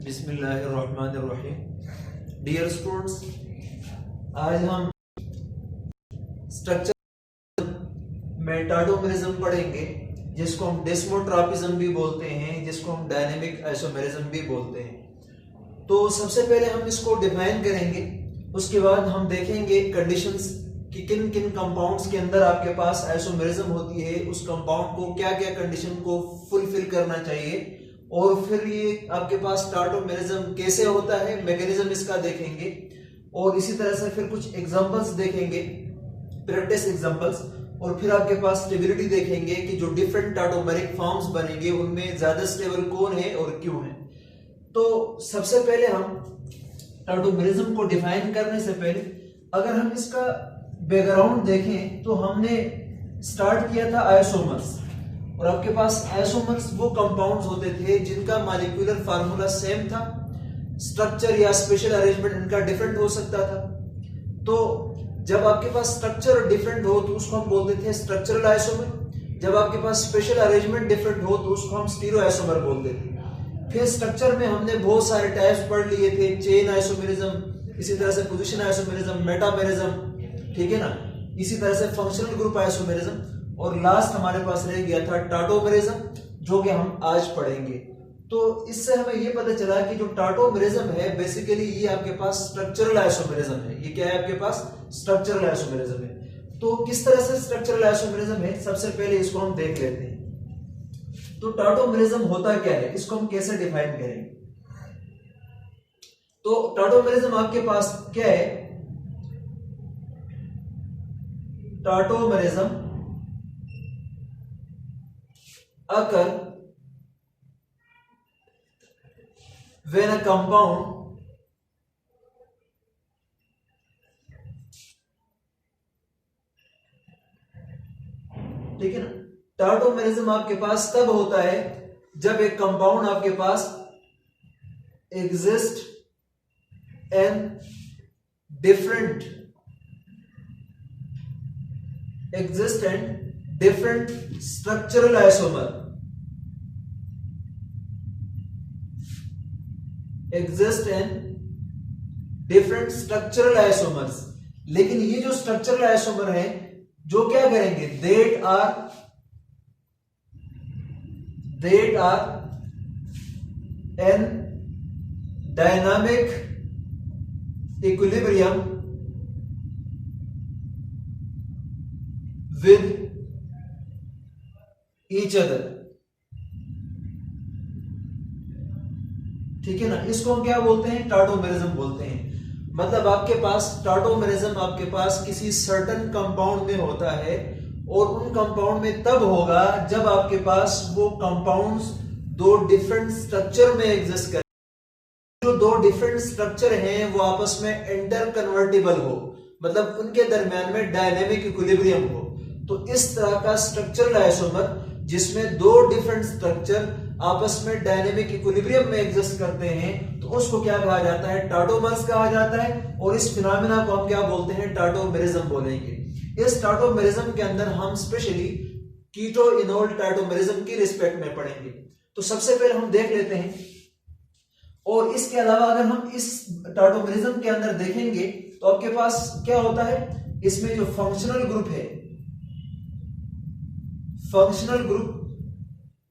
बिस्मिल्लाहिर्रहमानिर्रहीम। Dear students, आज हम स्ट्रक्चर में टाटोमेरिज्म पढ़ेंगे, जिसको हम डेस्मोट्रॉपिज्म भी बोलते हैं, जिसको हम डायनेमिक आइसोमेरिज्म भी बोलते हैं। तो सबसे पहले हम इसको डिफाइन करेंगे, उसके बाद हम देखेंगे कंडीशंस कि किन किन कंपाउंड्स के अंदर आपके पास आइसोमेरिज्म होती है, उस कंपाउंड को क्या क्या कंडीशन को फुलफिल करना चाहिए, और फिर ये आपके पास टाटोमेरिज्म कैसे होता है, मैकेनिज्म इसका देखेंगे, और इसी तरह से फिर कुछ एग्जांपल्स देखेंगे, प्रैक्टिस एग्जांपल्स, और फिर आपके पास स्टेबिलिटी देखेंगे कि जो डिफरेंट टाटोमेरिक फॉर्म्स बनेंगे उनमें ज्यादा स्टेबल कौन है और क्यों है। तो सबसे पहले हम टाटोमेरिज्म को डिफाइन करने से पहले अगर हम इसका बैकग्राउंड देखें तो हमने स्टार्ट किया था आइसोमर्स, और आपके पास आइसोमर्स वो कंपाउंड्स होते थे जिनका मॉलिक्यूलर फार्मूला सेम था, स्ट्रक्चर या स्पेशल अरेंजमेंट इनका डिफरेंट हो सकता था। तो जब आपके पास स्ट्रक्चर डिफरेंट हो तो उसको हम बोलते थे स्ट्रक्चरल आइसोमर, जब आपके पास स्पेशल अरेंजमेंट डिफरेंट हो तो उसको हम स्टीरियो आइसोमर बोलते थे। फिर स्ट्रक्चर में हमने बहुत सारे टाइप्स पढ़ लिए थे, चेन आइसोमेरिज्म, इसी तरह से पोजीशन आइसोमेरिज्म, मेटामेरिज्म, ठीक है ना, इसी तरह से फंक्शनल ग्रुप आइसोमेरिज्म, और लास्ट हमारे पास रह गया था टाटोमेरिज्म, जो कि हम आज पढ़ेंगे। तो इससे हमें ये पता चला कि जो टाटोमेरिज्म है बेसिकली ये आपके पास स्ट्रक्चरल आइसोमेरिज्म है। ये क्या है आपके पास? स्ट्रक्चरल आइसोमेरिज्म है। तो किस तरह से स्ट्रक्चरल आइसोमेरिज्म है, सबसे पहले इसको हम देख लेते हैं। तो टाटोमेरिज्म होता क्या है, इसको हम कैसे डिफाइन करेंगे? तो टाटोमेरिज्म आपके पास क्या है? Tautomerism occur when a compound ठीक है ना, टाटोमेरिज्म आपके पास तब होता है जब एक कंपाउंड आपके पास exist and different structural isomer, exist and different structural isomers. लेकिन ये जो स्ट्रक्चरल आइसोमर है जो क्या करेंगे, that are in dynamic equilibrium with each other, ठीक है ना, इसको हम क्या बोलते हैं? टाटोमेरिज्म बोलते हैं। मतलब आपके पास टाटोमेरिज्म आपके पास किसी सर्टेन कंपाउंड में होता है, और उन कंपाउंड में तब होगा जब आपके पास वो कंपाउंड्स दो डिफरेंट स्ट्रक्चर में एग्जिस्ट करें। जो दो डिफरेंट स्ट्रक्चर हैं वो आपस में इंटर कन्वर्टिबल हो, मतलब उनके दरमियान में डायनेमिक इक्विलिब्रियम हो। तो इस तरह का स्ट्रक्चरल आइसोमर जिसमें दो डिफरेंट स्ट्रक्चर आपस में डायनेमिक इक्विलिब्रियम में एग्जिस्ट करते हैं, तो उसको क्या कहा जाता है? टाटोमर्स कहा जाता है। और इस फिनोमेना को हम क्या बोलते हैं? टाटोमेरिज्म बोलेंगे। इस टाटोमेरिज्म के अंदर हम स्पेशली कीटो इनोल टाटोमेरिज्म की रिस्पेक्ट में पढ़ेंगे। तो सबसे पहले हम देख लेते हैं, और इसके अलावा अगर हम इस टाटोमेरिज्म के अंदर देखेंगे तो आपके पास क्या होता है, इसमें जो फंक्शनल ग्रुप है, फंक्शनल ग्रुप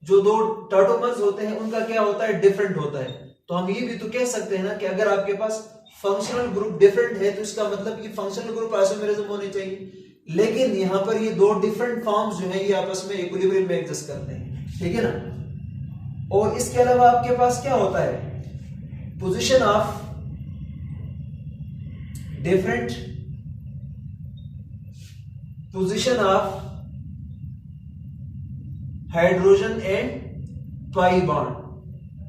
जो दो टाटोमर्स होते हैं उनका क्या होता है? डिफरेंट होता है। तो हम ये भी तो कह सकते हैं ना कि अगर आपके पास फंक्शनल ग्रुप डिफरेंट है तो इसका मतलब कि फंक्शनल ग्रुप आइसोमेरिज्म होने चाहिए। लेकिन यहां पर ये दो डिफरेंट फॉर्म्स जो हैं ये आपस में इक्विलिब्रियम में एग्जिस्ट करते हैं, ठीक है ना। और इसके अलावा आपके पास क्या होता है? Position of different position of hydrogen and pi bond,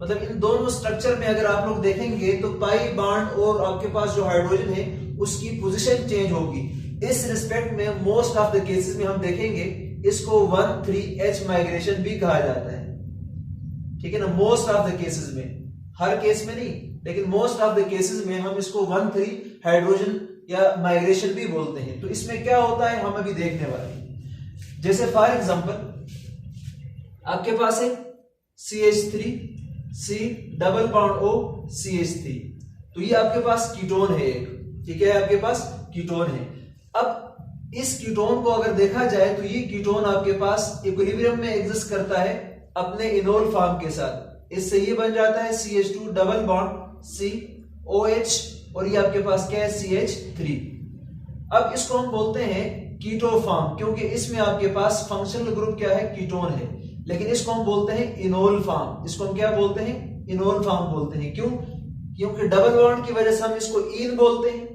मतलब इन दोनों स्ट्रक्चर में अगर आप लोग देखेंगे तो पाई बॉन्ड और आपके पास जो हाइड्रोजन है उसकी पोजीशन चेंज होगी। इस रिस्पेक्ट में मोस्ट ऑफ द केसेस में हम देखेंगे इसको 1,3H माइग्रेशन भी कहा जाता है, ठीक है ना। मोस्ट ऑफ द केसेस में, हर केस में नहीं, लेकिन मोस्ट ऑफ द केसेस में हम इसको 1,3 हाइड्रोजन या माइग्रेशन भी बोलते हैं। तो इसमें क्या होता है हम अभी देखने वाले हैं। जैसे फॉर एग्जांपल आपके पास है CH3 C double bond O CH3। तो ये आपके पास कीटोन है एक, ठीक है, आपके पास कीटोन है। अब इस कीटोन को अगर देखा जाए तो ये कीटोन आपके पास इक्विलिब्रियम में एग्जिस्ट करता है अपने इनोल फॉर्म के साथ। इससे ये बन जाता है CH2 double bond C OH और ये आपके पास क्या है CH3। अब इसको हम बोलते हैं कीटो फॉर्म, क्योंकि इसमें आपके पास फंक्शनल ग्रुप क्या है कीटोन है, लेकिन इसको हम बोलते हैं इनोल फॉर्म। इसको हम क्या बोलते हैं इनोल फॉर्म बोलते हैं। क्यों? क्योंकि डबल बॉन्ड की वजह से हम इसको इन बोलते हैं,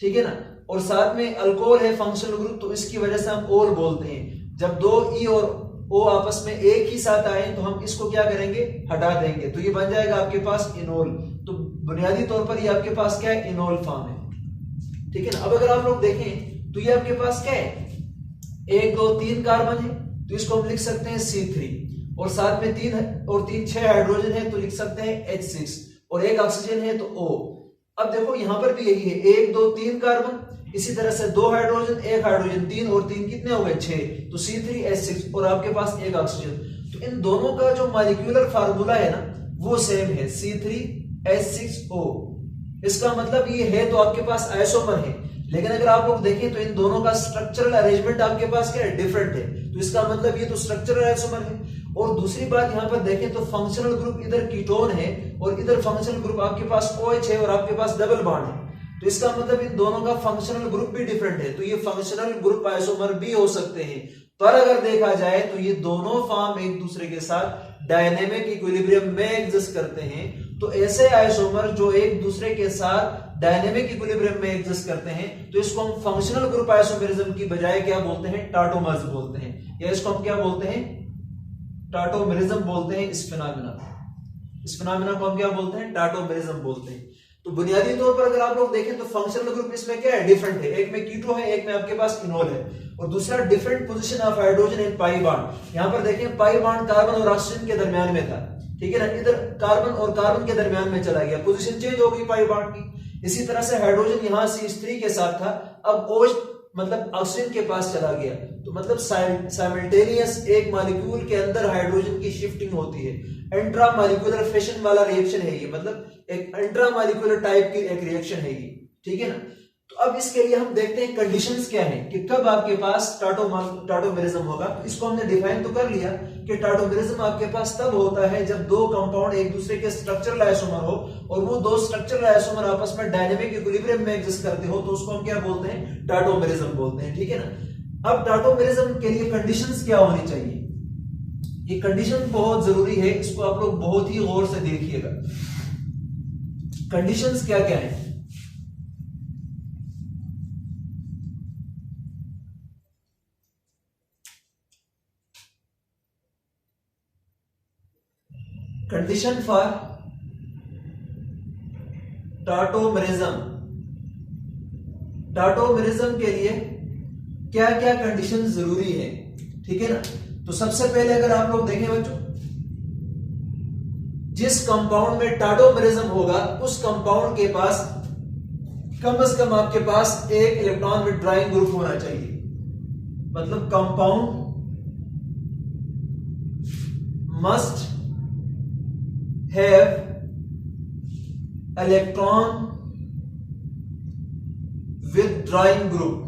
ठीक है ना, और साथ में अल्कोहल है फंक्शनल ग्रुप तो इसकी वजह से हम ओल बोलते हैं। जब दो ई और ओ आपस में एक ही साथ आए तो हम इसको क्या करेंगे हटा देंगे, तो ये बन जाएगा आपके पास इनोल। तो बुनियादी तौर पर ये आपके पास क्या है इनोल फॉर्म है, ठीक है ना। अब अगर आप लोग देखें तो ये आपके पास क्या है 1 2 3 कार्बन है तो इसको हम लिख सकते हैं C3 और साथ में 3 और 3 6 हाइड्रोजन है तो लिख सकते हैं H6 और एक ऑक्सीजन है तो O। अब देखो यहां पर भी यही है 1 2 3 कार्बन, इसी तरह से 2 हाइड्रोजन 1 हाइड्रोजन 3 और 3 कितने हो गए 6, तो C3H6 और आपके पास एक ऑक्सीजन। तो इन दोनों का जो मॉलिक्यूलर फार्मूला है ना वो सेम है C3H6O। इसका मतलब ये है तो आपके पास आइसोमर है, लेकिन अगर आप लोग देखें तो इन दोनों का स्ट्रक्चरल अरेंजमेंट आपके पास क्या है डिफरेंट है, तो इसका मतलब ये तो स्ट्रक्चरल आइसोमर है। और दूसरी बात यहां पर देखें तो फंक्शनल ग्रुप इधर कीटोन है और इधर फंक्शनल ग्रुप आपके पास OH है और आपके पास डबल बॉन्ड है, तो इसका मतलब इन दोनों का फंक्शनल ग्रुप भी डिफरेंट है, तो ये फंक्शनल ग्रुप आइसोमर भी हो सकते हैं। पर अगर देखा जाए तो ये दोनों फॉर्म एक दूसरे के साथ डायनेमिक इक्विलिब्रियम में एग्जिस्ट करते हैं। तो ऐसे आइसोमर जो एक दूसरे के साथ डायनेमिक इक्विलिब्रियम में एग्जिस्ट करते हैं तो इसको हम फंक्शनल ग्रुप आइसोमेरिज्म की बजाय क्या बोलते हैं टाटोमर्स बोलते हैं, या इसको हम क्या बोलते हैं टाटोमेरिज्म बोलते हैं। इस फिनोमेना को हम क्या बोलते हैं टाटोमेरिज्म बोलते हैं। तो बुनियादी तौर पर अगर आप लोग देखें तो फंक्शनल ग्रुप इसमें क्या है डिफरेंट है, एक में कीटो है एक में आपके पास इनोल है, और दूसरा different position of hydrogen in pi bond. यहां पर देखें पाई बॉन्ड कार्बन और ऑक्सीजन के दरमियान में था, ठीक है ना, इधर कार्बन और कार्बन के दरमियान में चला गया, पोजीशन चेंज हो गई पाई बॉन्ड की। इसी तरह से हाइड्रोजन यहां CH3 के साथ था, अब OH मतलब ऑक्सीजन के पास चला गया, तो मतलब साइमल्टेनियस एक मॉलिक्यूल के अंदर हाइड्रोजन की शिफ्टिंग होती है। इंट्रा मॉलिक्यूलर फिशन वाला रिएक्शन है ये, मतलब एक इंट्रा मॉलिक्यूलर टाइप की एक रिएक्शन है ये, ठीक है ना। तो अब इसके लिए हम देखते हैं कंडीशंस क्या हैं कि कब आपके पास टाटोमेरिज्म होगा। तो इसको हमने डिफाइन तो कर लिया कि टाटोमेरिज्म आपके पास तब होता है जब दो कंपाउंड एक दूसरे के स्ट्रक्चरल आइसोमर हो और वो दो स्ट्रक्चरल आइसोमर आपस में डायनेमिक इक्विलिब्रियम में एग्जिस्ट करते हो, तो उसको हम क्या बोलते हैं टाटोमेरिज्म बोलते हैं, ठीक है ना। अब टाटोमेरिज्म के लिए कंडीशंस क्या होनी चाहिए, ये कंडीशन बहुत जरूरी है, इसको आप लोग बहुत ही गौर से देखिएगा। कंडीशंस क्या क्या है, कंडीशन फॉर टाटोमेरिज्म। टाटोमेरिज्म के लिए क्या क्या कंडीशन जरूरी है, ठीक है ना। तो सबसे पहले अगर आप लोग देखें बच्चों, जिस कंपाउंड में टाटोमेरिज्म होगा उस कंपाउंड के पास कम से कम आपके पास एक इलेक्ट्रॉन विथड्रॉइंग ग्रुप होना चाहिए। मतलब compound must have electron withdrawing group,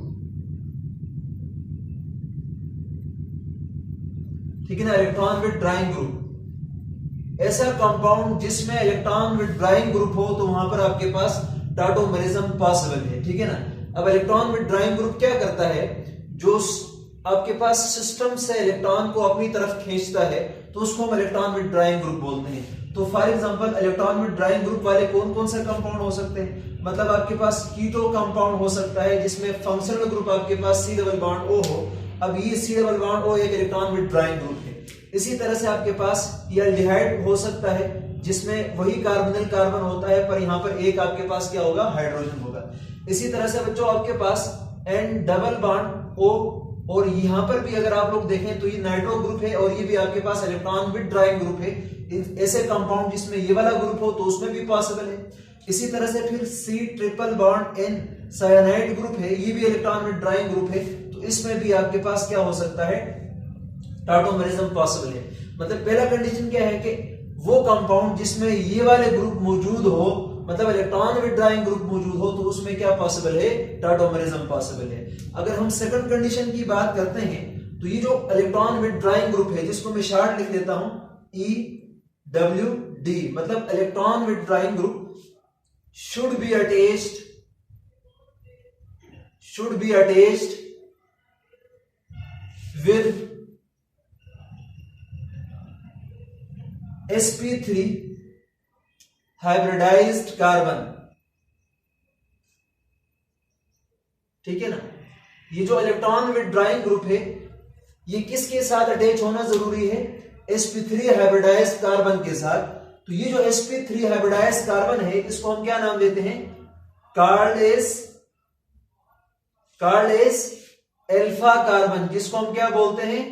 ठीक है ना, इलेक्ट्रॉन विथड्रॉइंग ग्रुप। ऐसा कंपाउंड जिसमें इलेक्ट्रॉन विथड्रॉइंग ग्रुप हो तो वहां पर आपके पास टाटोमेरिज्म पॉसिबल है, ठीक है ना। अब इलेक्ट्रॉन विथड्रॉइंग ग्रुप क्या करता है, जो आपके पास सिस्टम से इलेक्ट्रॉन को अपनी तरफ खींचता है तो उसको हम इलेक्ट्रॉन विथड्रॉइंग ग्रुप बोलते हैं। तो for example electron withdrawing group वाले कौन कौन से कंपाउंड हो सकते हैं, मतलब आपके पास कीटो कंपाउंड हो सकता है जिसमें फंक्शनल ग्रुप आपके पास C डबल बॉन्ड O हो। अब ये C डबल बॉन्ड O एक इलेक्ट्रॉन विथड्रॉइंग ग्रुप है। इसी तरह से आपके पास एल्डिहाइड हो सकता है जिसमें वही कार्बोनिल कार्बन होता है पर यहाँ पर एक आपके पास क्या होगा हाइड्रोजन होगा। इसी तरह से बच्चों आपके पास N डबल बॉन्ड O, और यहां पर भी अगर आप लोग देखें तो ये नाइट्रो ग्रुप है और ये भी आपके पास इलेक्ट्रॉन विथड्रॉइंग ग्रुप है। ऐसे कंपाउंड जिसमें ये वाला ग्रुप हो तो उसमें भी पॉसिबल है। इसी तरह से फिर C triple bond N cyanide group है, ये भी इलेक्ट्रॉन विथड्रॉइंग ग्रुप है, तो इसमें भी आपके पास क्या हो सकता है टाटोमेरिज्म पॉसिबल है। मतलब पहला कंडीशन क्या है कि वो कंपाउंड जिसमें ये वाले ग्रुप मौजूद हो, मतलब इलेक्ट्रॉन विड्रॉइंग ग्रुप मौजूद हो, तो उसमें क्या पॉसिबल है, टाटोमरिज्म पॉसिबल है। अगर हम सेकंड कंडीशन की बात करते हैं तो ये जो इलेक्ट्रॉन विड्रॉइंग ग्रुप है, जिसको मैं शार्ट लिख देता हूं EWD, मतलब electron withdrawing group should be attached with sp3 hybridized carbon। ठीक है ना। ये जो इलेक्ट्रॉन विड्रॉइंग ग्रुप है ये किसके साथ अटैच होना जरूरी है, sp3 हाइब्रिडाइज्ड कार्बन के साथ। तो ये जो sp3 हाइब्रिडाइज्ड कार्बन है इसको हम क्या नाम देते हैं, कार्ड एस एल्फा कार्बन, जिसको हम क्या बोलते हैं,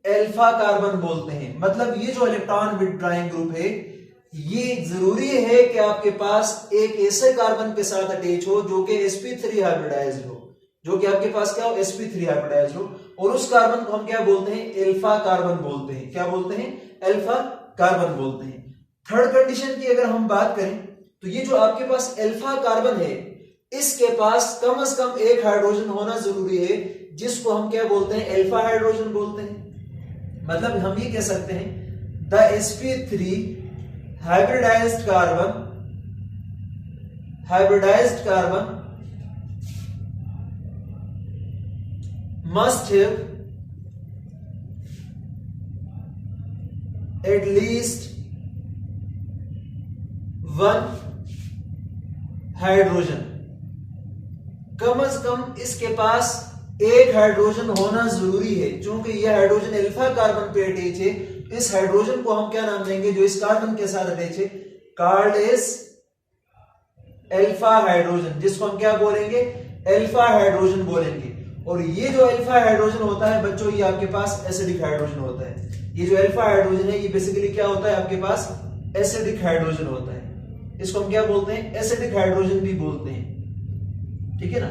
एल्फा कार्बन बोलते हैं। मतलब ये जो इलेक्ट्रॉन विड्रॉइंग ग्रुप है ये जरूरी है कि आपके पास एक ऐसे कार्बन के साथ अटैच हो जो कि sp3 हाइब्रिडाइज्ड हो, जो कि आपके पास क्या हो, sp3 हाइब्रिडाइज्ड हो, और उस कार्बन को हम क्या बोलते हैं, एल्फा कार्बन बोलते हैं। क्या बोलते हैं, एल्फा कार्बन बोलते हैं। थर्ड कंडीशन की अगर हम बात करें तो ये जो आपके पास एल्फा कार्बन है इसके पास कम से कम एक हाइड्रोजन होना जरूरी है, जिसको हम क्या बोलते हैं, एल्फा हाइड्रोजन बोलते हैं। मतलब हम ये कह सकते हैं the sp3 hybridized carbon must have at least one hydrogen. कम से कम इसके पास एक हाइड्रोजन होना जरूरी है। चूंकि यह हाइड्रोजन एल्फा कार्बन पे अटैच है, इस हाइड्रोजन को हम क्या नाम देंगे, जो इस कार्बन के साथ अटैच है, कार्ड एस एल्फा हाइड्रोजन, जिसको हम क्या बोलेंगे, एल्फा हाइड्रोजन बोलेंगे। और ये जो अल्फा हाइड्रोजन होता है बच्चों, ये आपके पास एसिडिक हाइड्रोजन होता है। ये जो अल्फा हाइड्रोजन है ये बेसिकली क्या होता है, आपके पास एसिडिक हाइड्रोजन होता है। इसको हम क्या बोलते हैं, एसिडिक हाइड्रोजन भी बोलते हैं। ठीक है ना।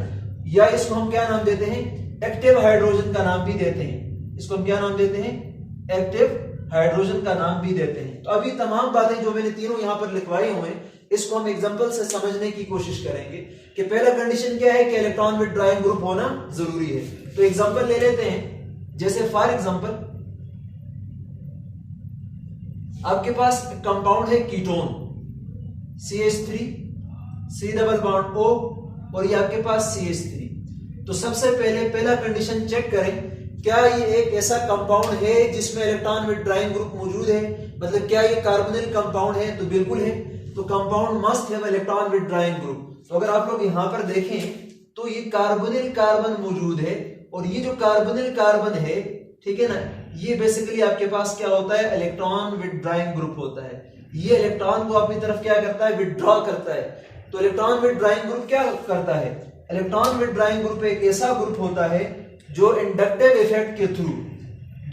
या इसको हम क्या नाम देते हैं, एक्टिव हाइड्रोजन का नाम भी देते हैं। इसको हम क्या नाम देते हैं, एक्टिव हाइड्रोजन का नाम भी देते हैं। तो अभी तमाम बातें जो मैंने तीनों यहां पर लिखवाई हुए हैं इसको हम एग्जांपल से समझने की कोशिश करेंगे कि पहला कंडीशन क्या है कि इलेक्ट्रॉन विड्रॉइंग ग्रुप होना जरूरी है। तो एग्जांपल ले लेते हैं। जैसे फॉर एग्जांपल आपके पास कंपाउंड है ketone CH3 C double bond O और ये आपके पास CH3। तो सबसे पहले पहला कंडीशन चेक करें, क्या ये एक ऐसा कंपाउंड है जिसमें इलेक्ट्रॉन विड्रॉइंग ग्रुप मौजूद है, मतलब क्या ये कार्बोनिल कंपाउंड है, तो बिल्कुल है। तो compound must have electron withdrawing group. तो अगर आप लोग यहां पर देखें तो ये कार्बोनिल कार्बन मौजूद है, और ये जो कार्बोनिल कार्बन है, ठीक है ना, ये बेसिकली आपके पास क्या होता है, इलेक्ट्रॉन विड्रॉइंग ग्रुप होता है। ये इलेक्ट्रॉन को अपनी तरफ क्या करता है, विड्रॉ करता है। तो इलेक्ट्रॉन विड्रॉइंग ग्रुप क्या करता है, इलेक्ट्रॉन विड्रॉइंग ग्रुप एक ऐसा ग्रुप होता है जो इंडक्टिव इफेक्ट के थ्रू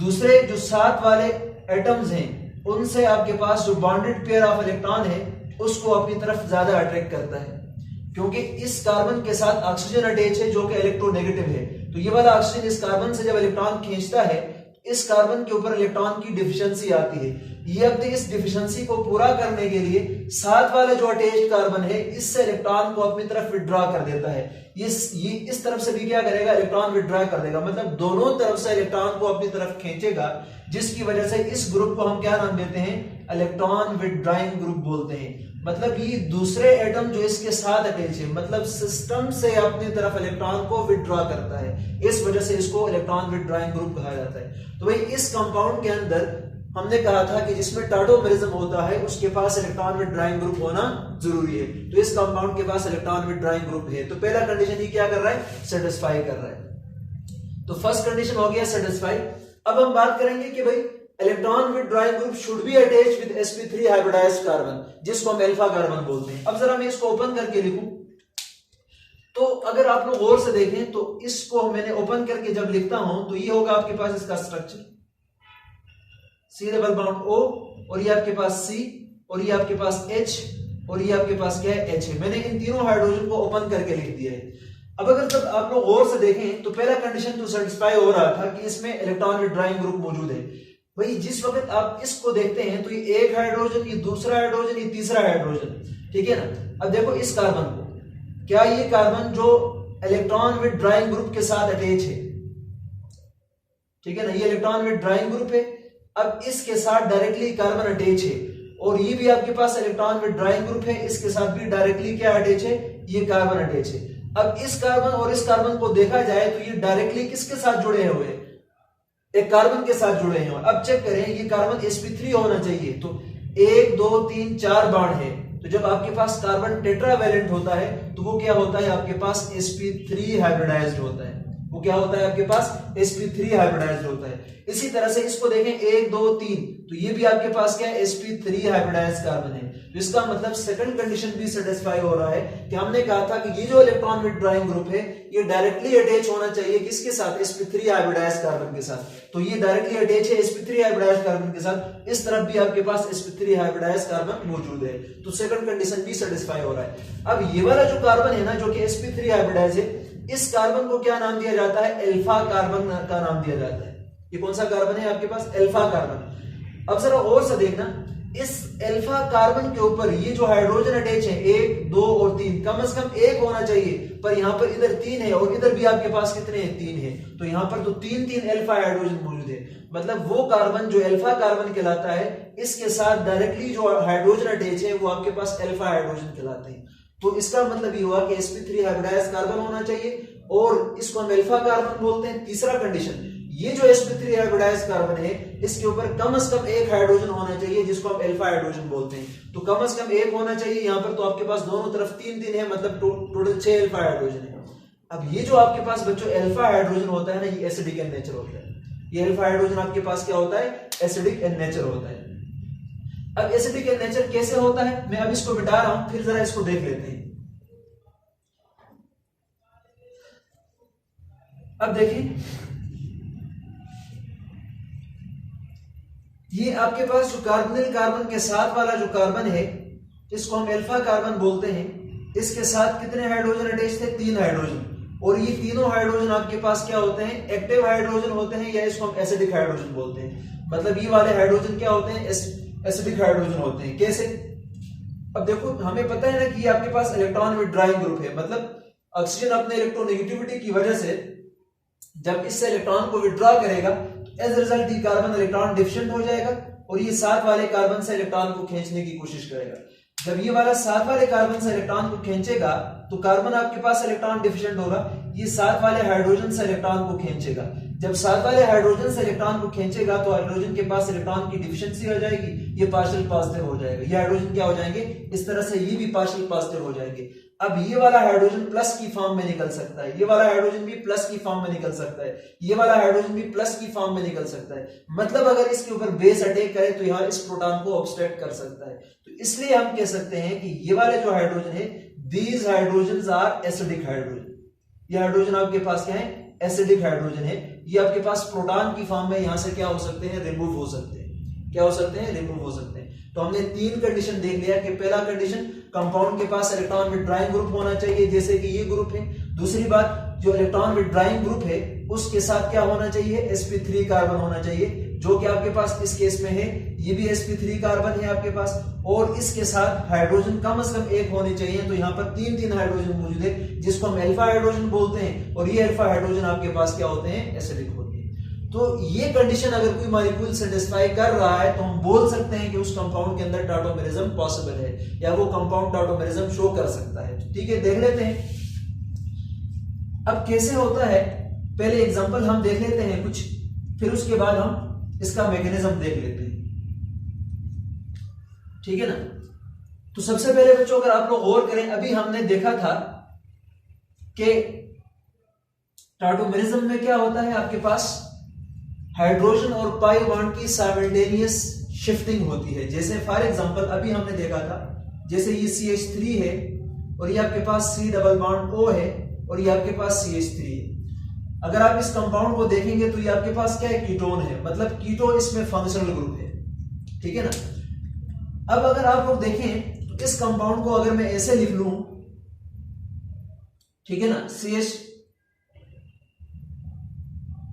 दूसरे जो साथ वाले एटम्स हैं उनसे आपके पास जो बॉन्डेड पेयर ऑफ इलेक्ट्रॉन है उसको अपनी तरफ ज्यादा अट्रैक्ट करता है। क्योंकि इस कार्बन के साथ ऑक्सीजन अटैच है जो कि इलेक्ट्रोनेगेटिव है, तो ये वाला ऑक्सीजन इस कार्बन से जब इलेक्ट्रॉन खींचता है इस कार्बन के ऊपर इलेक्ट्रॉन की डिफिशियंसी आती है। ये अब इस डिफिशियंसी को पूरा करने के लिए साथ वाला जो अटैच्ड कार्बन है इससे इलेक्ट्रॉन को अपनी तरफ विड्रॉ कर देता है। ये इस तरफ से भी क्या करेगा, इलेक्ट्रॉन विड्रॉ कर देगा, मतलब दोनों तरफ से इलेक्ट्रॉन को अपनी तरफ खींचेगा, जिसकी वजह से इस ग्रुप को हम क्या नाम देते हैं, इलेक्ट्रॉन विड्रॉइंग ग्रुप बोलते हैं। मतलब ये दूसरे एटम जो इसके साथ अटैच है, मतलब सिस्टम से अपनी तरफ इलेक्ट्रॉन को विड्रॉ करता है, इस वजह से इसको इलेक्ट्रॉन विड्रॉइंग ग्रुप कहा जाता है। तो भाई इस कंपाउंड के अंदर हमने कहा था कि जिसमें टाटोमेरिज्म होता है उसके पास इलेक्ट्रॉन विड्रॉइंग ग्रुप होना जरूरी है। तो इस कंपाउंड के पास इलेक्ट्रॉन विड्रॉइंग ग्रुप है। तो पहला कंडीशन ही क्या कर रहा है, सेटिस्फाई कर रहा है। तो फर्स्ट कंडीशन हो गया सेटिस्फाई। अब हम बात करेंगे कि भाई electron withdrawing group should be attached with sp3 hybridized carbon, जिसको हम अल्फा कार्बन बोलते हैं। अब जरा मैं इसको ओपन करके लिखूं तो अगर आप लोग गौर से देखें तो इसको मैंने ओपन करके जब लिखता हूं तो ये होगा आपके पास इसका structure C double bond O, और ये आपके पास C, और ये आपके पास H, और ये आपके पास क्या है, H है। मैंने इन तीनों हाइड्रोजन को ओपन करके लिख दिया है। अब अगर जब आप लोग गौर से देखें तो पहला कंडीशन तो सेटिस्फाई हो रहा था कि इसमें इलेक्ट्रॉन विड्रॉइंग ग्रुप मौजूद है। भाई जिस वक्त आप इसको देखते हैं तो ये एक हाइड्रोजन, ये दूसरा हाइड्रोजन, ये तीसरा हाइड्रोजन, ठीक है ना। अब देखो इस कार्बन को, क्या ये कार्बन जो इलेक्ट्रॉन विथड्राइंग ग्रुप के साथ अटैच है, ठीक है ना, ये इलेक्ट्रॉन विथड्राइंग ग्रुप है। अब इसके साथ डायरेक्टली कार्बन अटैच है, और ये भी आपके पास इलेक्ट्रॉन विथड्राइंग ग्रुप है, इसके साथ भी डायरेक्टली क्या अटैच है, ये कार्बन अटैच है। अब इस कार्बन और इस कार्बन को देखा जाए तो ये डायरेक्टली किसके साथ जुड़े हुए हैं, एक कार्बन के साथ जुड़े हैं। अब चेक करें, ये कार्बन sp3 होना चाहिए, तो 1 2 3 4 बाण है। तो जब आपके पास कार्बन टेट्रावैलेंट होता है तो वो क्या होता है, आपके पास sp3 हाइब्रिडाइज्ड होता है। वो क्या होता है, आपके पास sp3 हाइब्रिडाइज्ड होता है। इसी तरह से इसको देखें 1 2 3, तो ये भी आपके पास क्या है, sp3 हाइब्रिडाइज्ड कार्बन है। तो इसका मतलब सेकंड कंडीशन भी सेटिस्फाई हो रहा है कि हमने कहा था कि ये जो इलेक्ट्रॉन विथड्राइंग ग्रुप है ये डायरेक्टली अटैच होना चाहिए किसके साथ, sp3 हाइब्रिडाइज्ड कार्बन के साथ। तो ये डायरेक्टली अटैच है sp3 हाइब्रिडाइज्ड कार्बन के साथ, इस तरफ भी आपके पास sp3 हाइब्रिडाइज्ड कार्बन मौजूद है, तो सेकंड कंडीशन भी सेटिस्फाई हो रहा है। अब ये वाला जो कार्बन है ना, जो कि sp3 हाइब्रिडाइज्ड है, इस कार्बन को क्या नाम दिया जाता है, अल्फा कार्बन का नाम दिया जाता है। ये कौन सा कार्बन है आपके पास, अल्फा कार्बन। अब जरा और से देखना, इस अल्फा कार्बन के ऊपर ये जो हाइड्रोजन अटैच है 1 2 और 3, कम से कम 1 होना चाहिए, पर यहां पर इधर 3 है और इधर भी आपके पास कितने हैं, 3 है। तो यहां पर तो 3 अल्फा हाइड्रोजन मौजूद है। मतलब वो कार्बन जो अल्फा कार्बन कहलाता है, इसके साथ डायरेक्टली जो हाइड्रोजन अटैच है वो आपके पास अल्फा हाइड्रोजन कहलाते हैं। तो इसका मतलब ये हुआ कि sp3 हाइब्रिडाइज्ड कार्बन होना चाहिए, और इसको हम अल्फा कार्बन बोलते हैं। तीसरा कंडीशन, ये जो sp3 हाइब्रिडाइज्ड कार्बन है इसके ऊपर कम से कम 1 हाइड्रोजन होना चाहिए, जिसको हम अल्फा हाइड्रोजन बोलते हैं। तो कम से कम 1 होना चाहिए, यहां पर तो आपके पास दोनों तरफ 3 है, मतलब टोटल 6 अल्फा हाइड्रोजन है। अब ये जो आपके पास बच्चों अल्फा हाइड्रोजन होता है ना, ये एसिडिक इन नेचर होता है। ये अल्फा हाइड्रोजन आपके पास क्या होता है, एसिडिक इन नेचर होता है। अब एसिडिक इन नेचर कैसे होता है, मैं अब इसको मिटा रहा हूं, फिर जरा इसको देख लेते हैं। अब देखिए, ये आपके पास जो कार्बोनिल कार्बन के साथ वाला जो कार्बन है, इसको हम अल्फा कार्बन बोलते हैं। इसके साथ कितने हाइड्रोजन अटैच थे, 3 हाइड्रोजन, और ये तीनों हाइड्रोजन आपके पास क्या होते हैं, एक्टिव हाइड्रोजन होते हैं, या इसको हम एसिडिक हाइड्रोजन बोलते हैं। मतलब ये वाले हाइड्रोजन क्या होते हैं, एसिडिक हाइड्रोजन होते हैं। कैसे, अब देखो हमें पता है ना कि ये आपके पास इलेक्ट्रॉन विथड्राइंग ग्रुप है, मतलब ऑक्सीजन अपने इलेक्ट्रोनेगेटिविटी की वजह से जब इससे इलेक्ट्रॉन को विड्रॉ करेगा तो एज रिजल्ट ये कार्बन इलेक्ट्रॉन डिफिशिएंट हो जाएगा, और ये साथ वाले कार्बन से इलेक्ट्रॉन को खींचने की कोशिश करेगा। जब ये वाला साथ वाले कार्बन से इलेक्ट्रॉन को खींचेगा तो कार्बन आपके पास इलेक्ट्रॉन डिफिशिएंट होगा, ये साथ वाले हाइड्रोजन से इलेक्ट्रॉन को खींचेगा। जब साथ वाले हाइड्रोजन से इलेक्ट्रॉन को खींचेगा तो हाइड्रोजन के पास इलेक्ट्रॉन की डिफिशिएंसी हो जाएगी, ये पार्शियल पॉजिटिव हो जाएगा। ये हाइड्रोजन क्या हो जाएंगे, इस तरह से ये भी पार्शियल पॉजिटिव हो जाएंगे। अब ये वाला हाइड्रोजन प्लस की फॉर्म में निकल सकता है, ये वाला हाइड्रोजन भी प्लस की फॉर्म में निकल सकता है, ये वाला हाइड्रोजन भी प्लस की फॉर्म में निकल सकता है। मतलब अगर इसके ऊपर बेस अटैक करे तो यहाँ इस प्रोटॉन को ऑब्स्ट्रैक्ट कर सकता है। तो इसलिए हम कह सकते हैं कि ये वाले जो हाइड्रोजन है, these hydrogen are acidic hydrogen. ये हाइड्रोजन आपके पास क्या है, एसिडिक हाइड्रोजन है। ये आपके पास प्रोटॉन की फॉर्म में यहां से क्या हो सकते हैं, रिमूव हो सकते हैं। क्या हो सकते हैं, रिमूव हो सकते हैं। तो हमने 3 कंडीशन देख लिया कि पहला कंडीशन, कंपाउंड के पास इलेक्ट्रॉन विथड्राइंग ग्रुप होना चाहिए, जैसे कि ये ग्रुप है। दूसरी बात, जो इलेक्ट्रॉन विथड्राइंग ग्रुप है उसके साथ क्या होना चाहिए, sp3 कार्बन होना चाहिए, जो कि आपके पास इस केस में है। ये भी sp3 कार्बन है आपके पास, और इसके साथ हाइड्रोजन कम से कम 1 होने चाहिए। तो यहाँ पर 3 हाइड्रोजन मौजूद है, जिसको हम अल्फा हाइड्रोजन बोलते हैं, और ये अल्फा हाइड्रोजन आपके पास क्या होते हैं, एसिडिक होते हैं। तो ये कंडीशन अगर कोई मॉलिक्यूल सेटिस्फाई कर रहा है तो हम बोल सकते हैं कि उस कंपाउंड के अंदर टॉटोमेरिज्म पॉसिबल है, या वो कंपाउंड टॉटोमेरिज्म शो कर सकता है। ठीक है, देख लेते हैं अब कैसे होता है। पहले एग्जांपल हम देख लेते हैं कुछ, फिर उसके बाद हम इसका मैकेनिज्म देख लेते हैं। ठीक है ना। तो सबसे पहले बच्चों अगर आप लोग गौर करें, अभी हमने देखा था कि टॉटोमेरिज्म में क्या होता है, आपके पास हाइड्रोजन और पाई बॉन्ड की साइमल्टेनियस शिफ्टिंग होती है। जैसे फॉर एग्जांपल अभी हमने देखा था, जैसे ये CH3 है और ये आपके पास C डबल बॉन्ड O है और ये आपके पास CH3 है। अगर आप इस कंपाउंड को देखेंगे तो ये आपके पास क्या है, कीटोन है, मतलब कीटोन इसमें फंक्शनल ग्रुप है। ठीक है ना। अब अगर आप लोग देखें तो इस कंपाउंड को अगर मैं ऐसे लिख लूं, ठीक है ना, CH,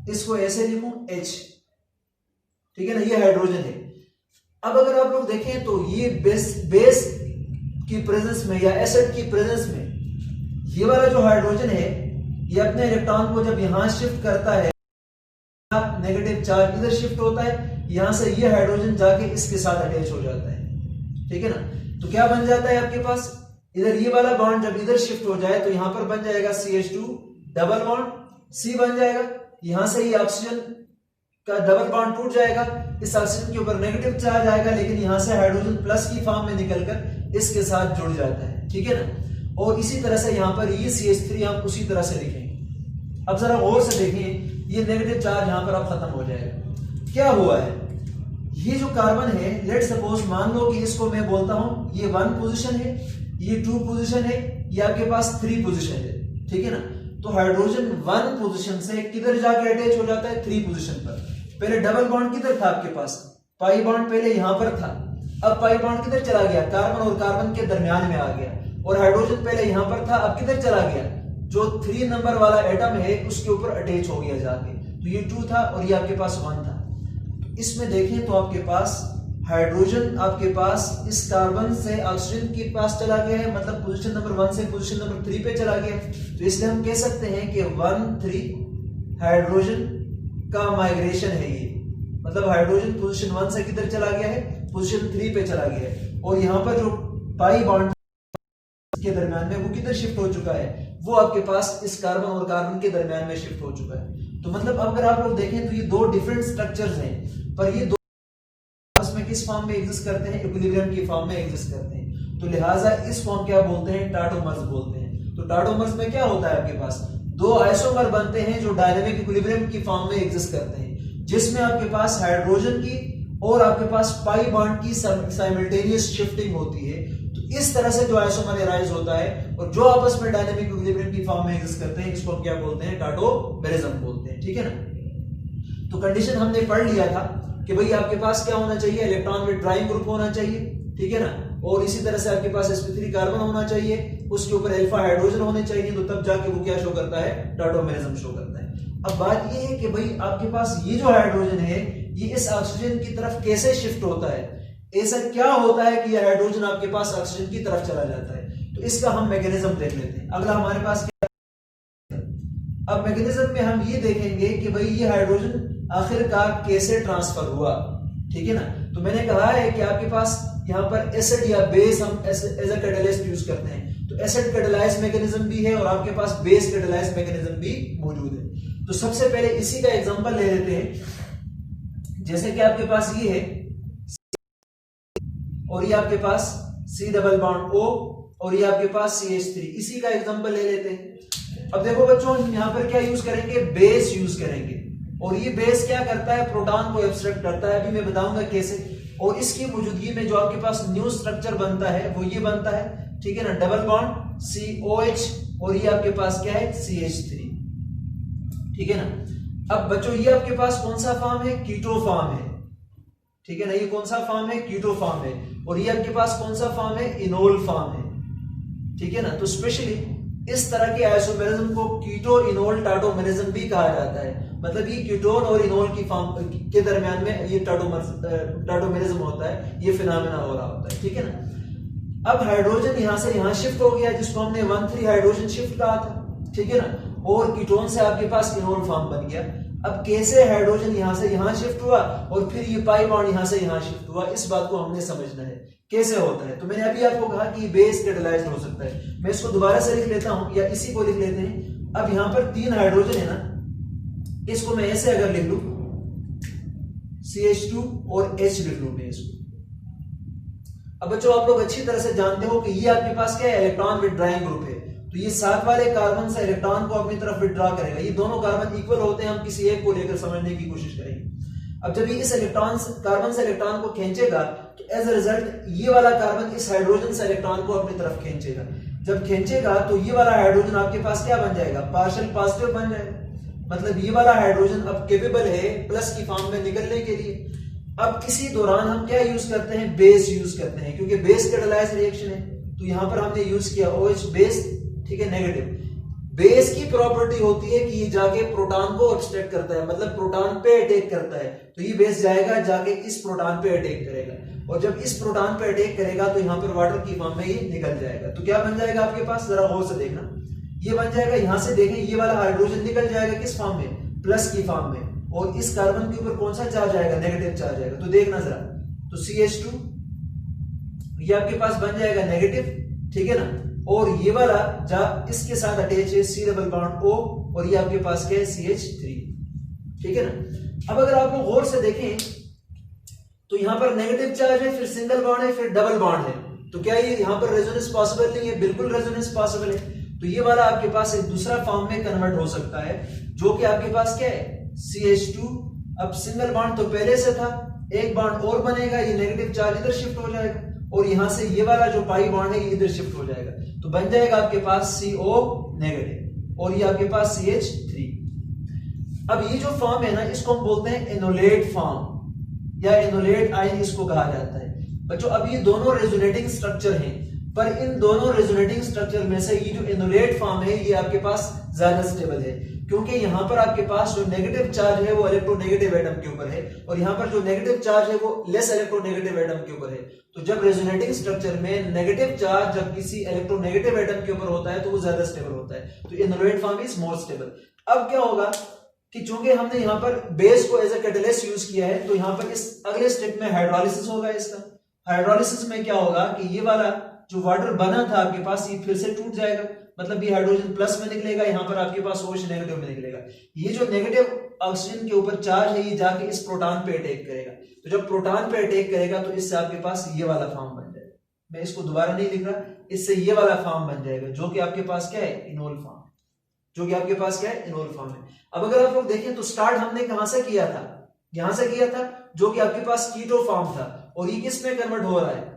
इसको ऐसे लिखूं H, ठीक है ना, ये हाइड्रोजन है। अब अगर आप लोग देखें तो ये बेस की प्रेजेंस में या एसिड की प्रेजेंस में ये वाला जो हाइड्रोजन है ये अपने इलेक्ट्रॉन को जब यहां शिफ्ट करता है, नेगेटिव चार्ज इधर शिफ्ट होता है, यहां से ये हाइड्रोजन जाके इसके साथ अटैच हो जाता है, ठीक है ना। तो क्या बन जाता है आपके पास, इधर ये वाला बॉन्ड जब इधर शिफ्ट हो जाए तो यहां पर बन जाएगा CH2 डबल बॉन्ड, C बन जाएगा, यहां से ये ऑक्सीजन का डबल बॉन्ड टूट जाएगा, इस ऑक्सीजन के ऊपर नेगेटिव चार्ज आएगा, लेकिन यहां से हाइड्रोजन प्लस की फॉर्म में निकलकर इसके साथ जुड़ जाता है, ठीक है ना। और इसी तरह से यहां पर ये CH3 हम उसी तरह से लिखेंगे। अब जरा गौर से देखें, ये नेगेटिव चार्ज यहां पर अब खत्म हो जाएगा। क्या हुआ है, ये जो कार्बन है, लेट सपोज मान लो कि इसको मैं बोलता हूं ये 1 पोजीशन है, ये 2 पोजीशन है, ये आपके पास 3 पोजीशन है, ठीक है ना। तो हाइड्रोजन 1 पोजीशन से किधर जाके अटैच हो जाता है, 3 पोजीशन पर। पहले डबल बॉन्ड किधर था आपके पास, पाई बॉन्ड पहले यहां पर था, अब पाई बॉन्ड किधर चला गया, कार्बन और कार्बन के दरमियान में आ गया, और हाइड्रोजन पहले यहां पर था, अब किधर चला गया, जो 3 नंबर वाला एटम है उसके ऊपर अटैच हो गया जाके। तो ये 2 था और ये आपके पास 1 था। तो इसमें देखें तो आपके पास हाइड्रोजन आपके पास इस कार्बन से ऑक्सीजन के पास चला गया है, मतलब पोजीशन नंबर 1 से पोजीशन नंबर 3 पे चला गया। तो इसलिए हम कह सकते हैं कि 1,3 हाइड्रोजन का माइग्रेशन है ये, मतलब हाइड्रोजन पोजीशन 1 से किधर चला गया है, पोजीशन 3 पे चला गया है, और यहाँ पर जो पाई बॉन्ड के दरमियान में वो किधर शिफ्ट हो चुका है, वो आपके पास इस कार्बन और कार्बन के दरमियान में शिफ्ट हो चुका है। तो मतलब अगर आप लोग देखें तो ये 2 डिफरेंट स्ट्रक्चर्स हैं, पर ये 2 आपस में किस फॉर्म में एग्जिस्ट करते हैं, इक्विलिब्रियम की फॉर्म में एग्जिस्ट करते हैं। तो लिहाजा इस फॉर्म क्या बोलते हैं, टाटोमर्स बोलते हैं। तो टाटोमर्स में क्या होता है, आपके पास 2 आइसोमर बनते हैं जो डायनेमिक इक्विलिब्रियम की फॉर्म में एग्जिस्ट करते हैं, जिसमें आपके पास हाइड्रोजन की और आपके पास पाई बॉन्ड की साइमल्टेनियस शिफ्टिंग होती है। तो इस तरह से जो आइसोमर एराइज होता है और जो आपस में डायनेमिक इक्विलिब्रियम की फॉर्म में एग्जिस्ट करते हैं, इसको हम क्या बोलते हैं, टाटोमेरिज्म बोलते हैं, ठीक है ना। तो कंडीशन हमने पढ़ लिया था कि भाई आपके पास क्या होना चाहिए, इलेक्ट्रॉन विथड्राइंग ग्रुप होना चाहिए, ठीक है ना, और इसी तरह से आपके पास sp3 कार्बन होना चाहिए, उसके ऊपर अल्फा हाइड्रोजन होने चाहिए, तो तब जाके वो क्या शो करता है, टाटोमेरिज्म शो करता है। अब बात ये है कि भाई आपके पास ये जो हाइड्रोजन है ये इस ऑक्सीजन की तरफ कैसे शिफ्ट होता है, ऐसा क्या होता है कि ये हाइड्रोजन आपके पास ऑक्सीजन की तरफ चला जाता है। तो इसका हम मैकेनिज्म देख लेते हैं। अगला हमारे पास क्या, अब मैकेनिज्म में हम ये देखेंगे कि भाई ये हाइड्रोजन आखिरकार कैसे ट्रांसफर हुआ, ठीक है ना। तो मैंने कहा है कि आपके पास यहाँ पर एसिड या बेस हम एज अ कैटालिस्ट यूज करते हैं, तो एसिड कैटालाइज मैकेनिज्म भी है और आपके पास बेस कैटालाइज मैकेनिज्म भी मौजूद है। तो सबसे पहले इसी का एग्जांपल ले लेते हैं, जैसे कि आपके पास ये है और ये आपके पास C डबल बॉन्ड O और ये आपके पास CH3, इसी का एग्जांपल ले लेते हैं। अब देखो बच्चों, हम यहाँ पर क्या यूज करेंगे, बेस यूज करेंगे, और ये बेस क्या करता है, प्रोटॉन को एब्स्ट्रैक्ट करता है, अभी मैं बताऊंगा कैसे। और इसकी मौजूदगी में जो आपके पास न्यू स्ट्रक्चर बनता है वो ये बनता है, ठीक है ना, डबल बॉन्ड COH और ये आपके पास क्या है, CH3, ठीक है ना। अब बच्चों ये आपके पास कौन सा फॉर्म है, कीटो फॉर्म है, ठीक है ना, ये कौन सा फॉर्म है, कीटो फॉर्म है, और ये आपके पास कौन सा फॉर्म है, इनोल फॉर्म है, ठीक है ना। तो स्पेशली इस तरह के आइसोमेरिज्म को कीटो इनोल टाटोमेरिज्म भी कहा जाता है, मतलब ये कीटोन और इनोल की फॉर्म के दरमियान में ये टाटोमेरिज्म होता है, ये फिनोमेना हो रहा होता है, ठीक है ना। अब हाइड्रोजन यहां से यहां शिफ्ट हो गया, जिसको हमने 1,3 हाइड्रोजन शिफ्ट कहा था, ठीक है ना, और कीटोन से आपके पास इनोल फॉर्म बन गया। अब कैसे हाइड्रोजन यहां से यहां शिफ्ट हुआ और फिर ये पाई बॉन्ड यहां से यहां शिफ्ट हुआ, इस बात को हमने समझना है कैसे होता है। तो मैंने अभी आपको कहा कि बेस कैटालाइज्ड हो सकता है, मैं इसको दोबारा से लिख लेता हूं या इसी को लिख लेते हैं। अब यहां पर 3 हाइड्रोजन है ना, इसको मैं ऐसे अगर लिख लूं CH2 और H लिख लूं मैं इसको। अब बच्चों आप लोग अच्छी तरह से जानते हो कि ये आपके पास क्या है, इलेक्ट्रॉन विथड्राइंग ग्रुप है, तो ये साथ वाले कार्बन से इलेक्ट्रॉन को अपनी तरफ विथड्रॉ करेगा। ये दोनों कार्बन इक्वल होते हैं, हम किसी एक को लेकर समझने की कोशिश करेंगे। अब जब ये इस इलेक्ट्रॉन कार्बन से इलेक्ट्रॉन को खींचेगा तो एज अ रिजल्ट ये वाला कार्बन इस हाइड्रोजन से इलेक्ट्रॉन को अपनी तरफ खींचेगा। जब खींचेगा तो ये वाला हाइड्रोजन आपके पास क्या बन जाएगा, पार्शियल पॉजिटिव बन जाएगा, मतलब ये वाला हाइड्रोजन अब केपेबल है प्लस की फॉर्म में निकलने के लिए। अब इसी दौरान हम क्या यूज करते हैं, बेस यूज करते हैं, क्योंकि बेस कैटालाइज रिएक्शन है, तो यहां पर हमने यूज किया OH बेस, ठीक है, नेगेटिव। बेस की प्रॉपर्टी होती है कि ये जाके प्रोटॉन को ऑब्स्ट्रैक्ट करता है, मतलब प्रोटॉन पे अटैक करता है। तो ये बेस जाएगा जाके इस प्रोटॉन पे अटैक करेगा, और जब इस प्रोटॉन पे अटैक करेगा तो यहाँ पर वाटर की फॉर्म में ये निकल जाएगा। तो क्या बन जाएगा आपके पास, जरा गौर से देखना, ये बन जाएगा, यहां से देखें ये वाला हाइड्रोजन निकल जाएगा किस फॉर्म में, प्लस की फॉर्म में, और इस कार्बन के ऊपर कौन सा चार्ज आएगा, नेगेटिव चार्ज आएगा। तो देखना जरा, तो CH2 ये आपके पास बन जाएगा नेगेटिव, ठीक है ना, और ये वाला जब इसके साथ अटैच है C डबल बॉन्ड O, और ये आपके पास क्या है CH3, ठीक है ना। अब अगर आप लोग गौर से देखें तो यहां पर नेगेटिव चार्ज है, फिर सिंगल बॉन्ड है, फिर डबल बॉन्ड है, तो क्या ये यहां पर रेजोनेंस पॉसिबल नहीं है, बिल्कुल रेजोनेंस पॉसिबल है। तो ये वाला आपके पास एक दूसरा फॉर्म में कन्वर्ट हो सकता है, जो कि आपके पास क्या है CH2, अब सिंगल बॉन्ड तो पहले से था, एक बॉन्ड और बनेगा, ये नेगेटिव चार्ज इधर शिफ्ट हो जाएगा, और यहां से ये वाला जो पाई बॉन्ड है ये इधर शिफ्ट हो जाएगा, तो बन जाएगा आपके पास CO नेगेटिव, और ये आपके पास CH3। अब ये जो फॉर्म है ना, इसको हम बोलते हैं एनोलेट फॉर्म, या एनोलेट आयन इसको कहा जाता है। बच्चों अब ये दोनों रेजोनेटिंग स्ट्रक्चर हैं, पर इन दोनों रेजोनेटिंग स्ट्रक्चर में से ये जो एनोलेट फॉर्म है ये आपके पास ज्यादा स्टेबल है, क्योंकि यहां पर आपके पास जो नेगेटिव चार्ज है वो इलेक्ट्रोनेगेटिव एटम के ऊपर है, और यहां पर जो नेगेटिव चार्ज है वो लेस इलेक्ट्रोनेगेटिव एटम के ऊपर है। तो जब रेजोनेटिंग स्ट्रक्चर में नेगेटिव चार्ज जब किसी इलेक्ट्रोनेगेटिव एटम के ऊपर होता है तो वो ज्यादा स्टेबल होता है, तो enolate form is more stable. अब क्या होगा कि चूंकि हमने यहाँ पर बेस को एज ए कैटलिस्ट यूज किया है, तो यहाँ पर इस अगले स्टेप में हाइड्रोलिसिस होगा इसका। हाइड्रोलिसिस में क्या होगा कि ये वाला जो वाटर बना था आपके पास ये फिर से टूट जाएगा, मतलब ये हाइड्रोजन प्लस में निकलेगा, यहाँ पर आपके पास OH नेगेटिव में निकलेगा। ये जो नेगेटिव ऑक्सीजन के ऊपर चार्ज है ये जाके इस प्रोटॉन पे अटैक करेगा, तो जब प्रोटॉन पे अटैक करेगा तो इससे आपके पास ये वाला फॉर्म बन जाएगा। मैं इसको दोबारा नहीं लिख रहा, इससे ये वाला फॉर्म बन जाएगा, जो कि आपके पास क्या है, इनोल फॉर्म, जो कि आपके पास क्या है, इनोल फॉर्म है। अब अगर आप लोग देखें तो स्टार्ट हमने कहां से किया था, यहां से किया था, जो कि आपके पास कीटो फॉर्म था, और ये किस में कन्वर्ट हो रहा है,